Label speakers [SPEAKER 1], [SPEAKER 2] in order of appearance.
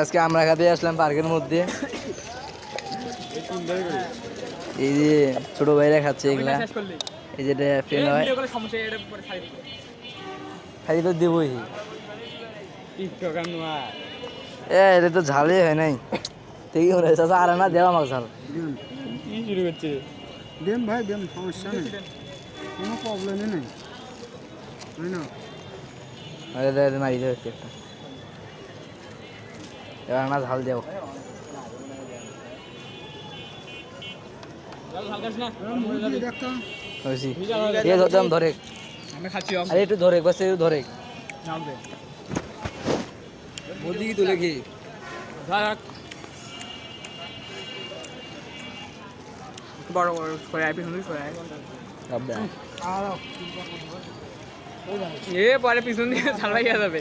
[SPEAKER 1] আজকে আমরা খাতে আসলাম পার্কের মধ্যে। এই যে ছোট ভাইরা খাচ্ছে এগুলা, এই যেটা ফ্রেন্ড হয় খাই তো দেবই। এটা তো ঝালই হয় নাই, ঠিকই মনে হয়েছে। আর না দেওয়া আমাকে ঝাল
[SPEAKER 2] কি শুরু করছে? দেন ভাই দেন, সমস্যা নেই, কোনো প্রবলেমই নেই, তাই না?
[SPEAKER 1] আরে মারি দেবে একটা, এবার না ঝাল দেও। ধরে আরে একটু ধরে বাস, একটু ধরে বলছি কি তুলে কি
[SPEAKER 3] বড় বড় সরাই পিছনে সরাই এ পরে পিছন দিয়ে ঝাল ভাইয়া যাবে।